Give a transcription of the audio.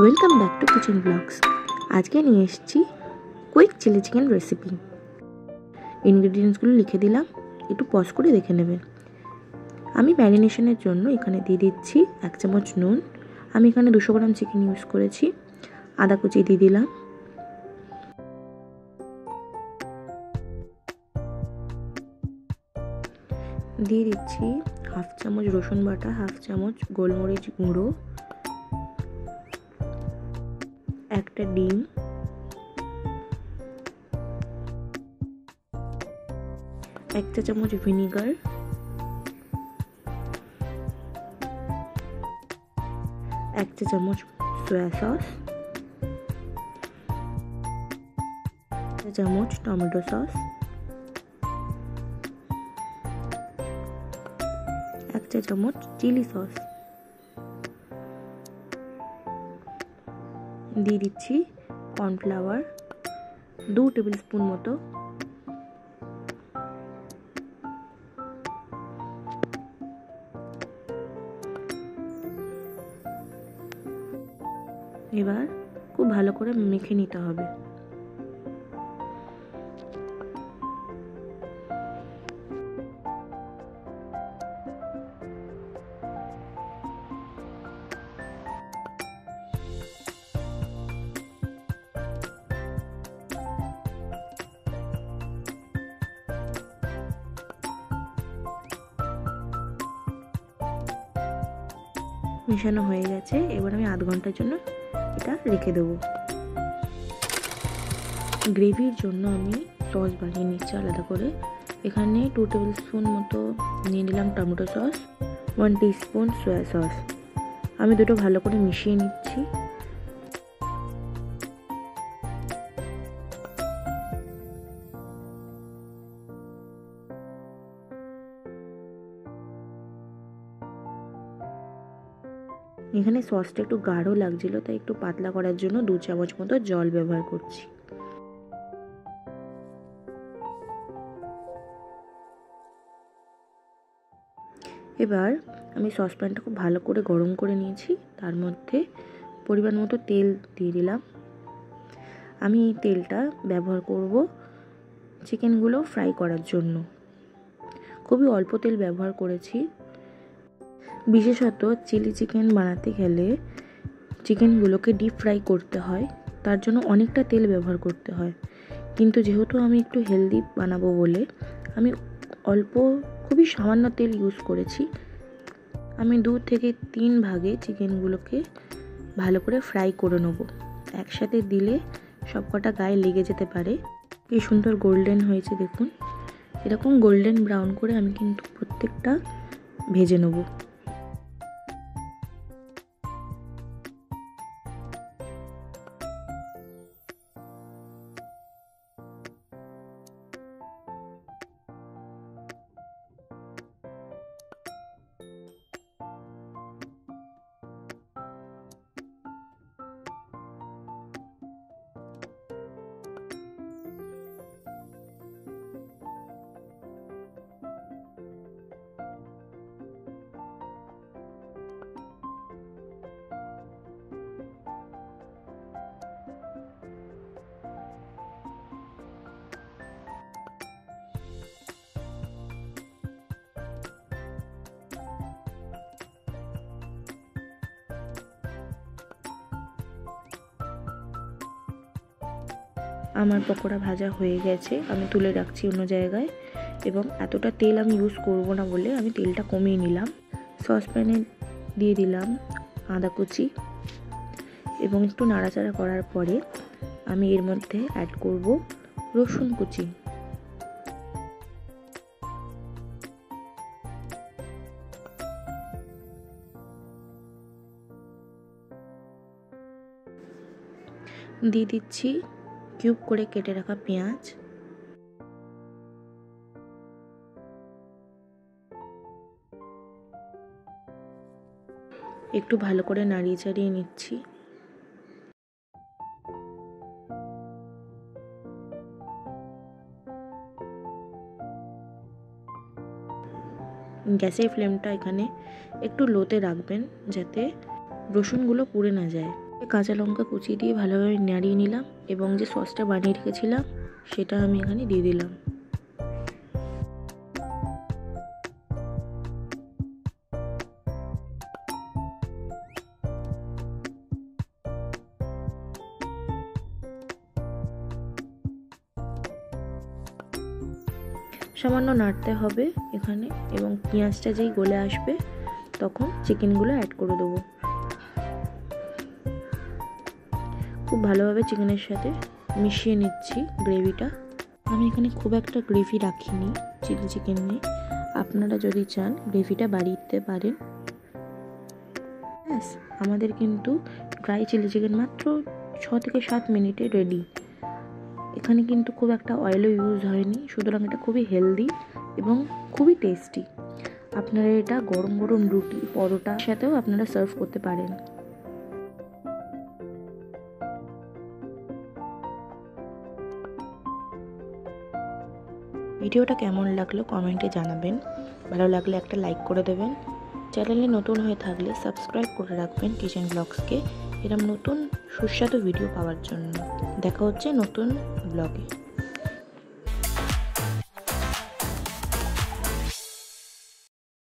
Welcome back to kitchen blogs. আজকে নিয়ে এসেছি কুইক চিলি চিকেন রেসিপি। ইনগ্রিডিয়েন্টসগুলো লিখে দিলাম, একটু পজ করে দেখে নেবেন। আমি ম্যারিনেশনের জন্য এখানে দিয়ে দিচ্ছি 1 চামচ নুন। আমি এখানে 200 গ্রাম চিকেন ইউজ করেছি। আদা কুচি দিয়ে দিলাম, দিয়ে দিচ্ছি 1/2 চামচ রসুন বাটা, 1/2 চামচ গোলমরিচ গুঁড়ো, একটা ডিম, এক চা চামচ ভিনিগার, এক চা চামচ সয়া সস, এক চা চামচ টমেটো সস, এক চা চামচ চিলি সস, দিয়ে দিচ্ছি কর্নফ্লাওয়ার 2 টেবিল স্পুন মতো, এবার খুব ভালো করে মেখে নিতে হবে। মেশানো হয়ে গেছে, এবার আমি আধ ঘন্টার জন্য এটা রেখে দেবো। গ্রেভির জন্য আমি সস বানিয়ে নিচ্ছি আলাদা করে। এখানে 2 টেবিল স্পুন মতো নিয়ে নিলাম tomato sauce, 1 teaspoon soya sauce. আমি দুটো ভালো করে মিশিয়ে নিচ্ছি। এখানে সসটা একটু গাঢ় লাগছিল, তাই একটু পাতলা করার জন্য 2 চামচ মতো জল ব্যবহার করছি। এবার আমি সসপ্যানটা খুব ভালো করে গরম করে নিয়েছি, তার মধ্যে পরিমাণ মতো তেল দিয়ে দিলাম। আমি এই তেলটা ব্যবহার করব চিকেনগুলো ফ্রাই করার জন্য। খুবই অল্প তেল ব্যবহার করেছি। বিশেষত চিলি চিকেন বানাতে গেলে চিকেনগুলোকে ডিপ ফ্রাই করতে হয়, তার জন্য অনেকটা তেল ব্যবহার করতে হয়। কিন্তু যেহেতু আমি একটু হেলদি বানাবো বলে আমি খুবই সামান্য তেল ইউজ করেছি। আমি 2 থেকে 3 ভাগে চিকেনগুলোকে ভালো করে ফ্রাই করে নেব। একসাথে দিলে সবকটা গায়ে লেগে যেতে পারে। কি সুন্দর গোল্ডেন হয়েছে দেখুন। এরকম গোল্ডেন ব্রাউন করে আমি কিন্তু প্রত্যেকটা ভেজে নেব। আমার পকোড়া ভাজা হয়ে গেছে, আমি তুলে রাখছি অন্য জায়গায়। এবং এতটা তেল আমি ইউজ করব না বলে আমি তেলটা কমিয়ে নিলাম। সসপ্যানে দিয়ে দিলাম আদা কুচি এবং একটু নাড়াচাড়া করার পরে আমি এর মধ্যে অ্যাড করব রসুন কুচি। দিয়ে দিচ্ছি কিউব করে কেটে রাখা পেঁয়াজ, একটু ভালো করে নাড়িয়ে চাড়িয়ে নিচ্ছি। গ্যাসের ফ্লেমটা এখানে একটু লোতে রাখবেন যাতে রসুনগুলো পুড়ে না যায়। কাঁচা লঙ্কা কুচিয়ে দিয়ে ভালোভাবে নাড়িয়ে নিলাম এবং যে সসটা বানিয়ে রেখেছিলাম সেটা আমি এখানে দিয়ে দিলাম। সামান্য নাড়তে হবে এখানে এবং পেঁয়াজটা যেই গলে আসবে তখন চিকেনগুলো অ্যাড করে দেবো। খুব ভালোভাবে চিকেনের সাথে মিশিয়ে নিচ্ছি গ্রেভিটা। আমি এখানে খুব একটা গ্রেভি রাখিনি চিলি চিকেন নিয়ে, আপনারা যদি চান গ্রেভিটা বাড়িয়ে দিতে পারেন। ব্যাস আমাদের কিন্তু ড্রাই চিলি চিকেন মাত্র 6 থেকে 7 মিনিটে রেডি। এখানে কিন্তু খুব একটা অয়েলও ইউজ হয়নি, সুতরাং এটা খুবই হেলদি এবং খুবই টেস্টি। আপনারা এটা গরম গরম রুটি পরোটার সাথেও আপনারা সার্ভ করতে পারেন। ভিডিওটা কেমন লাগলো কমেন্টে জানাবেন, ভালো লাগলে একটা লাইক করে দেবেন। চ্যানেলে নতুন হয়ে থাকলে সাবস্ক্রাইব করে রাখবেন কিচেন ব্লগসকে, এরকম নতুন সুস্বাদু ভিডিও পাওয়ার জন্য। দেখা হচ্ছে নতুন ব্লগে।